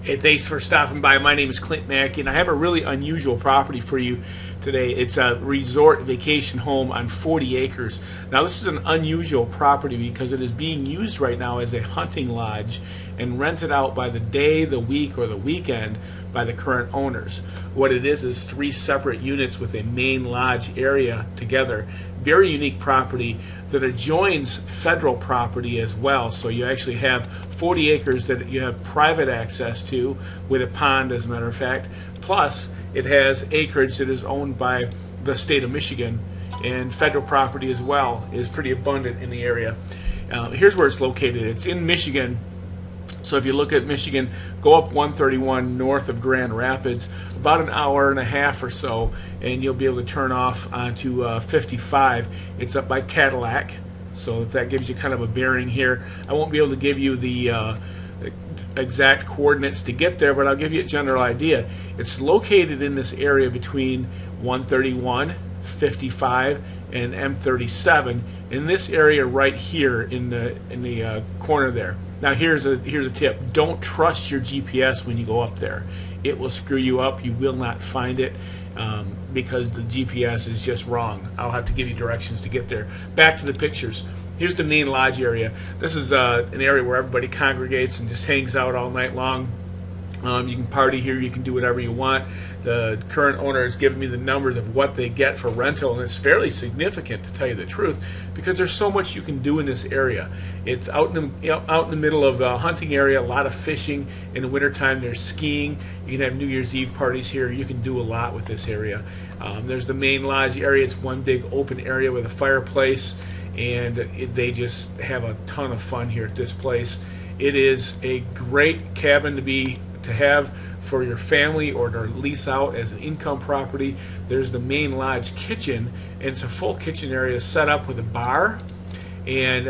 Hey, thanks for stopping by. My name is Clint Mackey, and I have a really unusual property for you today. It's a resort vacation home on 40 acres. Now, this is an unusual property because it is being used right now as a hunting lodge and rented out by the day, the week, or the weekend by the current owners. What it is 3 separate units with a main lodge area together. Very unique property that adjoins federal property as well. So you actually have 40 acres that you have private access to with a pond, as a matter of fact. Plus, it has acreage that is owned by the state of Michigan, and federal property as well is pretty abundant in the area. Here's where it's located. It's in Michigan. So if you look at Michigan, go up 131 north of Grand Rapids, about an hour and a half or so, and you'll be able to turn off onto 55. It's up by Cadillac, so if that gives you kind of a bearing here. I won't be able to give you the exact coordinates to get there, but I'll give you a general idea. It's located in this area between 131, 55, and M37, in this area right here in the corner there. Now here's a tip. Don't trust your GPS when you go up there. It will screw you up. You will not find it because the GPS is just wrong. I'll have to give you directions to get there. Back to the pictures. Here's the main lodge area. This is an area where everybody congregates and just hangs out all night long. You can party here, you can do whatever you want. The current owner has given me the numbers of what they get for rental, and it's fairly significant, to tell you the truth, because there's so much you can do in this area. It's out in the middle of a hunting area, a lot of fishing. In the wintertime, there's skiing. You can have New Year's Eve parties here. You can do a lot with this area. There's the main lodge area. It's one big open area with a fireplace, and they just have a ton of fun here at this place. It is a great cabin to have for your family or to lease out as an income property. There's the main lodge kitchen, and it's a full kitchen area set up with a bar and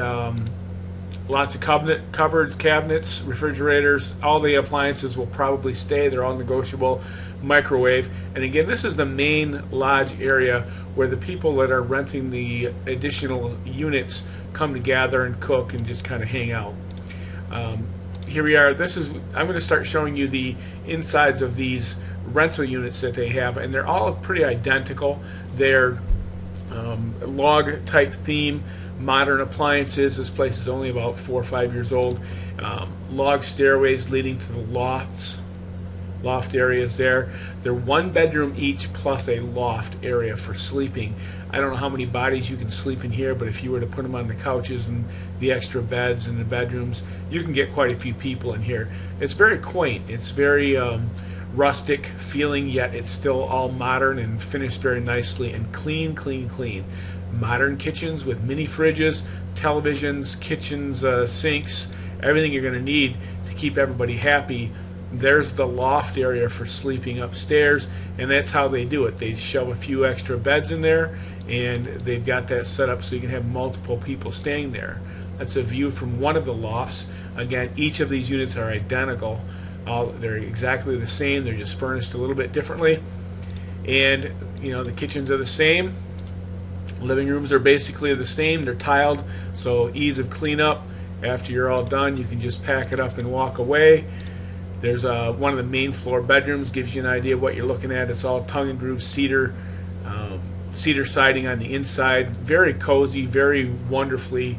lots of cupboards, cabinets, refrigerators. All the appliances will probably stay. They're all negotiable. Microwave. And again, this is the main lodge area where the people that are renting the additional units come to gather and cook and just kind of hang out. Here we are. I'm going to start showing you the insides of these rental units that they have, and they're all pretty identical. They're log type theme, modern appliances. This place is only about 4 or 5 years old. Log stairways leading to the loft areas there. They're 1 bedroom each plus a loft area for sleeping. I don't know how many bodies you can sleep in here, but if you were to put them on the couches and the extra beds in the bedrooms, you can get quite a few people in here. It's very quaint. It's very rustic feeling, yet it's still all modern and finished very nicely and clean, clean, clean. Modern kitchens with mini fridges, televisions, kitchens, sinks, everything you're going to need to keep everybody happy. There's the loft area for sleeping upstairs, and that's how they do it. They shove a few extra beds in there, and they've got that set up so you can have multiple people staying there. That's a view from one of the lofts. Again, each of these units are identical. They're exactly the same. They're just furnished a little bit differently. And the kitchens are the same. Living rooms are basically the same. They're tiled, so ease of cleanup. After you're all done, you can just pack it up and walk away. There's one of the main floor bedrooms, gives you an idea of what you're looking at. It's all tongue and groove cedar siding on the inside. Very cozy, very wonderfully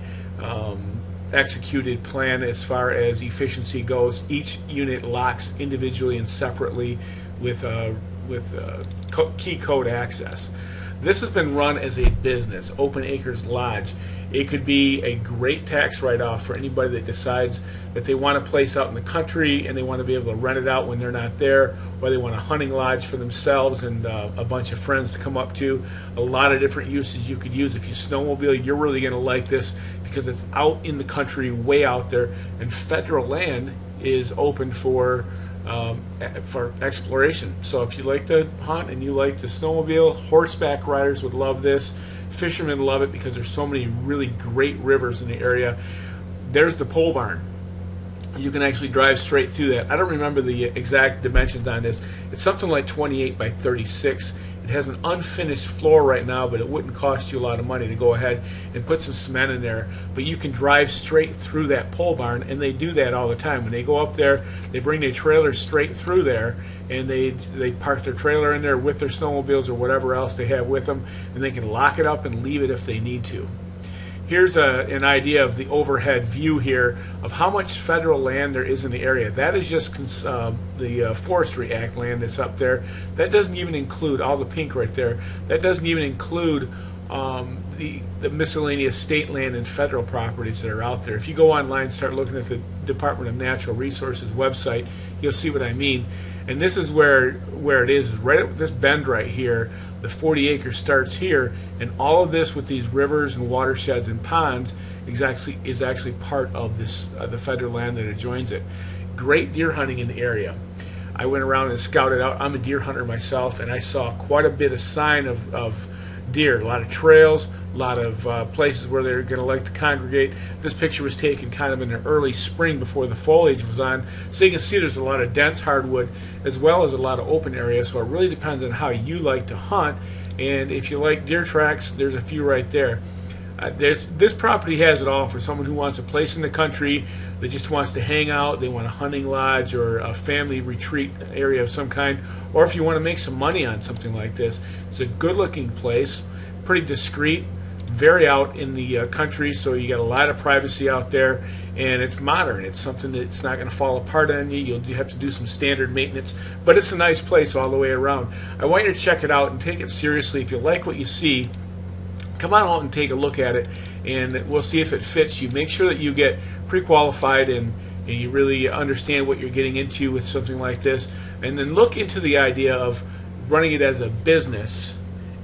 executed plan as far as efficiency goes. Each unit locks individually and separately with key code access. This has been run as a business, Open Acres Lodge. It could be a great tax write-off for anybody that decides that they want a place out in the country and they want to be able to rent it out when they're not there, or they want a hunting lodge for themselves and a bunch of friends to come up to. A lot of different uses you could use. If you snowmobile, you're really going to like this because it's out in the country, way out there, and federal land is open for exploration. So if you like to hunt and you like to snowmobile, horseback riders would love this. Fishermen love it because there's so many really great rivers in the area. There's the pole barn. You can actually drive straight through that. I don't remember the exact dimensions on this. It's something like 28 by 36. It It has an unfinished floor right now, but it wouldn't cost you a lot of money to go ahead and put some cement in there. But you can drive straight through that pole barn, and they do that all the time. When they go up there, they bring their trailer straight through there, and they park their trailer in there with their snowmobiles or whatever else they have with them, and they can lock it up and leave it if they need to. Here's an idea of the overhead view here of how much federal land there is in the area. That is just the Forestry Act land that's up there. That doesn't even include all the pink right there. That doesn't even include the miscellaneous state land and federal properties that are out there. If you go online and start looking at the Department of Natural Resources website, you'll see what I mean. And this is where it is right at this bend right here. The 40 acres starts here, and all of this with these rivers and watersheds and ponds is actually part of this the federal land that adjoins it. Great deer hunting in the area. I went around and scouted out. I'm a deer hunter myself, and I saw quite a bit of sign of deer. A lot of trails, a lot of places where they're going to like to congregate. This picture was taken kind of in the early spring before the foliage was on, so you can see there's a lot of dense hardwood as well as a lot of open areas. So it really depends on how you like to hunt, and if you like deer tracks, there's a few right there. This property has it all for someone who wants a place in the country that just wants to hang out. They want a hunting lodge or a family retreat area of some kind, or if you want to make some money on something like this. It's a good looking place, pretty discreet, very out in the country, so you got a lot of privacy out there, and it's modern. It's something that's not going to fall apart on you. You have to do some standard maintenance, but it's a nice place all the way around. I want you to check it out and take it seriously. If you like what you see, come on out and take a look at it, and we'll see if it fits you. Make sure that you get pre-qualified and you really understand what you're getting into with something like this, and then look into the idea of running it as a business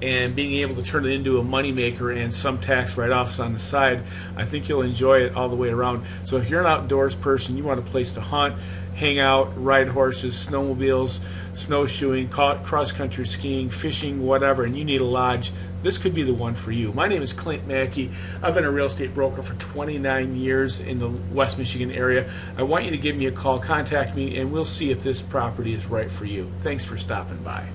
and being able to turn it into a moneymaker and some tax write-offs on the side. I think you'll enjoy it all the way around. So if you're an outdoors person, you want a place to hunt, hang out, ride horses, snowmobiles, snowshoeing, cross-country skiing, fishing, whatever, and you need a lodge, this could be the one for you. My name is Clint Mackey. I've been a real estate broker for 29 years in the West Michigan area. I want you to give me a call, contact me, and we'll see if this property is right for you. Thanks for stopping by.